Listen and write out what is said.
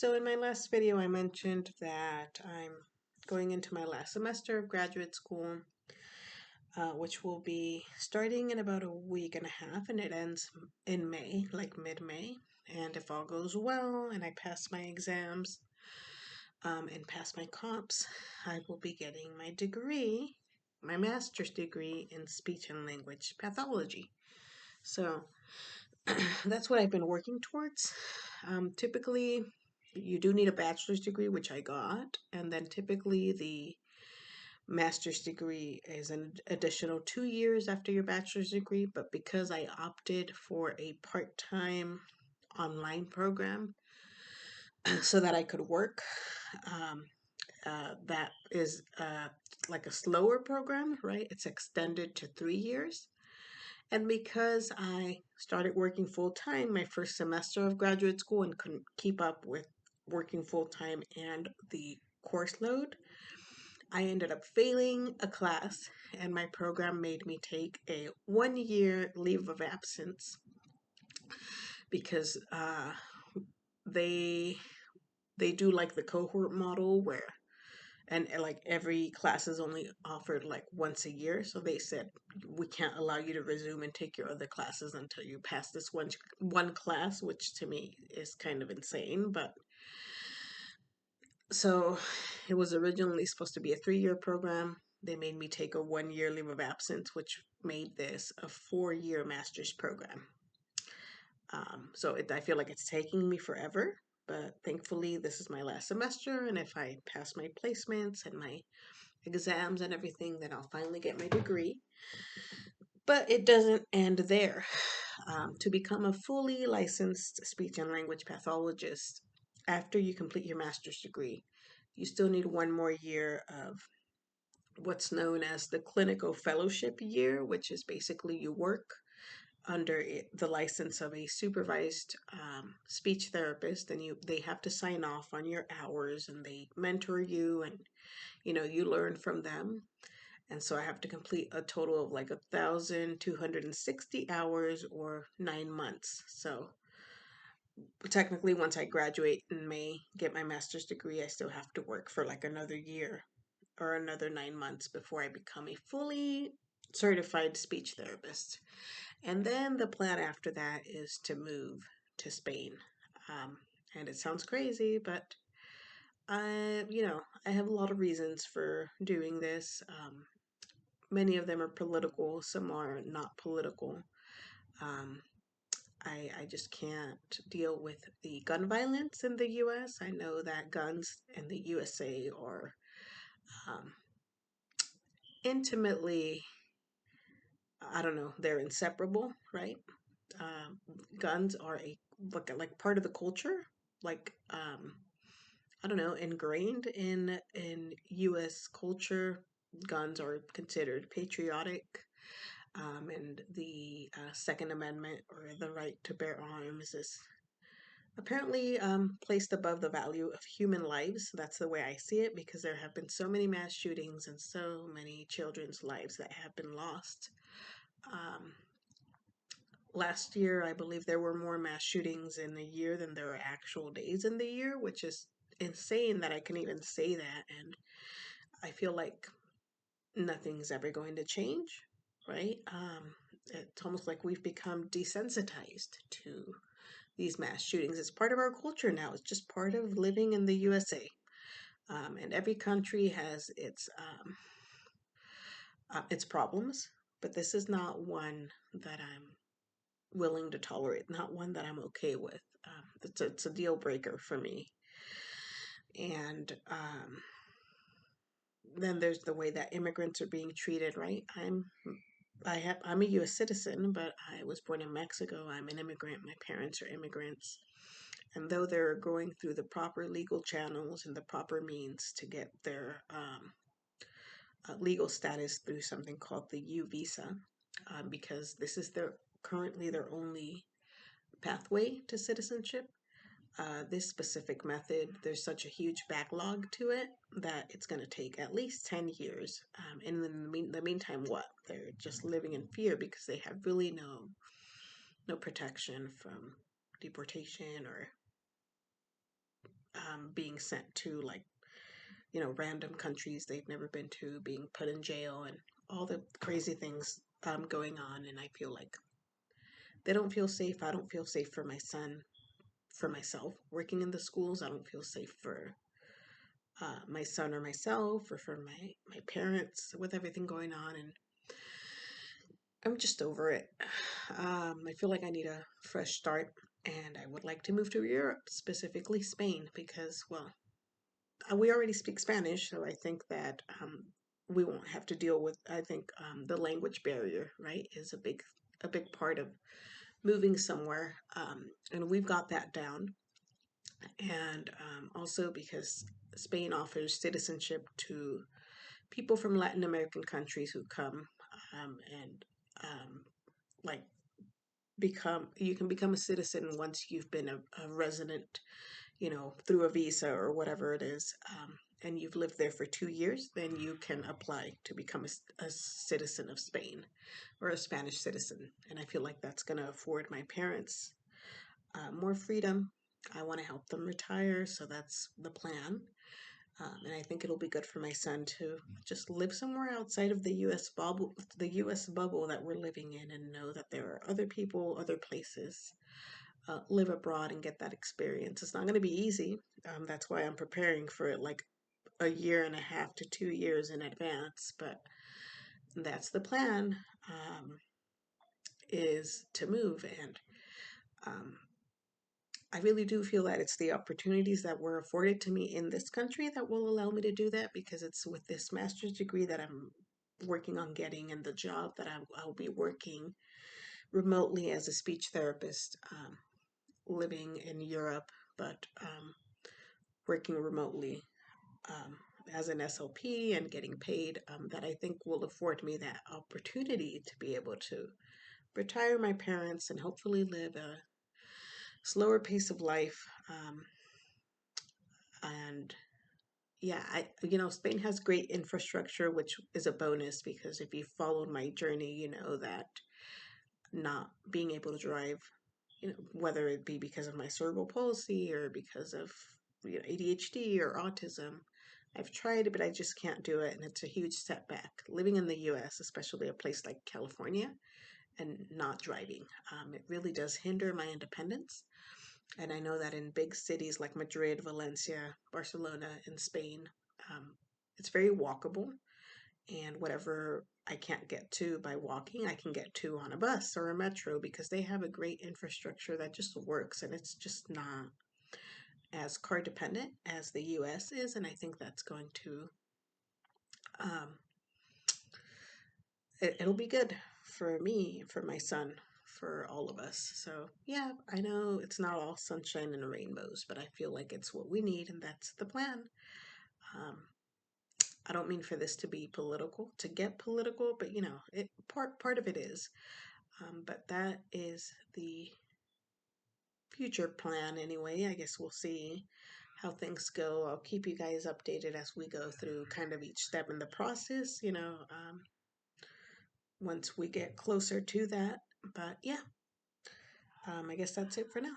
So in my last video, I mentioned that I'm going into my last semester of graduate school, which will be starting in about a week and a half, and it ends in May, like mid-May. And if all goes well and I pass my exams and pass my comps, I will be getting my degree, my master's degree in speech and language pathology. So that's what I've been working towards. Typically, you do need a bachelor's degree, which I got, and then typically the master's degree is an additional 2 years after your bachelor's degree. But because I opted for a part-time online program so that I could work, um, that is like a slower program, right? It's extended to 3 years. And because I started working full time my first semester of graduate school and couldn't keep up with working full time and the course load, I ended up failing a class, and my program made me take a 1 year leave of absence because they they do like the cohort model where and like every class is only offered like once a year, so they said we can't allow you to resume and take your other classes until you pass this one class, which to me is kind of insane. But so it was originally supposed to be a 3 year program. They made me take a 1 year leave of absence, which made this a 4 year master's program. I feel like it's taking me forever, but thankfully this is my last semester, and if I pass my placements and my exams and everything, then I'll finally get my degree. But it doesn't end there. To become a fully licensed speech and language pathologist, after you complete your master's degree, you still need 1 more year of what's known as the clinical fellowship year, which is basically you work under the license of a supervised speech therapist, and they have to sign off on your hours, and they mentor you, and you learn from them. And so I have to complete a total of like 1,260 hours or 9 months. So technically, once I graduate in May, get my master's degree, I still have to work for like another year or another 9 months before I become a fully certified speech therapist. And then the plan after that is to move to Spain. Um, and it sounds crazy, but I have a lot of reasons for doing this. Many of them are political, some are not political. Um, I just can't deal with the gun violence in the US. I know that guns in the USA are um, intimately, I don't know, they're inseparable, right? Um, Guns are like part of the culture, like I don't know, ingrained in U.S. culture. Guns are considered patriotic, and the Second Amendment, or the right to bear arms, is apparently placed above the value of human lives. That's the way I see it, because there have been so many mass shootings and so many children's lives that have been lost. Um, Last year, I believe there were more mass shootings in the year than there are actual days in the year, which is insane that I can even say that. And I feel like nothing's ever going to change, right? It's almost like we've become desensitized to these mass shootings. It's part of our culture now. It's just part of living in the USA. And every country has its problems, but this is not one that I'm willing to tolerate, not one that I'm okay with. It's a deal breaker for me. And then there's the way that immigrants are being treated, right? I'm a U.S. citizen, but I was born in Mexico. I'm an immigrant. My parents are immigrants. And though they're going through the proper legal channels and the proper means to get their legal status through something called the U visa, because this is currently their only pathway to citizenship. This specific method, there's such a huge backlog to it that it's going to take at least 10 years. And in the meantime, what? They're just living in fear because they have really no protection from deportation or being sent to like, random countries they've never been to, being put in jail, and all the crazy things going on. And I feel like they don't feel safe. I don't feel safe for my son, for myself. Working in the schools, I don't feel safe for my son or myself, or for my parents with everything going on. And I'm just over it. I feel like I need a fresh start, and I would like to move to Europe, specifically Spain, because, well, we already speak Spanish, so I think that we won't have to deal with. I think the language barrier, right, is a big part of moving somewhere, and we've got that down. And also because Spain offers citizenship to people from Latin American countries who come, and like become you can become a citizen once you've been a resident, through a visa or whatever it is, and you've lived there for 2 years. Then you can apply to become a citizen of Spain, or a Spanish citizen. And I feel like that's going to afford my parents more freedom. I want to help them retire, so that's the plan. And I think it'll be good for my son to just live somewhere outside of the U.S. bubble that we're living in, and know that there are other people, other places, live abroad and get that experience. It's not going to be easy. That's why I'm preparing for it like a year and a half to 2 years in advance. But that's the plan, is to move. And um, I really do feel that it's the opportunities that were afforded to me in this country that will allow me to do that, because it's with this master's degree that I'm working on getting, and the job that I'll be working remotely as a speech therapist, living in Europe, but working remotely, um, as an SLP and getting paid, that I think will afford me that opportunity to be able to retire my parents and hopefully live a slower pace of life. And yeah, Spain has great infrastructure, which is a bonus, because if you followed my journey, you know that not being able to drive, whether it be because of my cerebral palsy, or because of ADHD or autism, I've tried it, but I just can't do it, and it's a huge setback. Living in the U.S., especially a place like California, and not driving, it really does hinder my independence. And I know that in big cities like Madrid, Valencia, Barcelona, and Spain, um, it's very walkable. And whatever I can't get to by walking, I can get to on a bus or a metro, because they have a great infrastructure that just works, and it's just not as car dependent as the US is. And I think that's going to, um, it'll be good for me, for my son, for all of us. So, yeah, I know it's not all sunshine and rainbows, but I feel like it's what we need, and that's the plan. Um, I don't mean for this to be political, to get political, but part of it is. But that is the future plan anyway. I guess we'll see how things go. I'll keep you guys updated as we go through kind of each step in the process, once we get closer to that. But yeah, I guess that's it for now.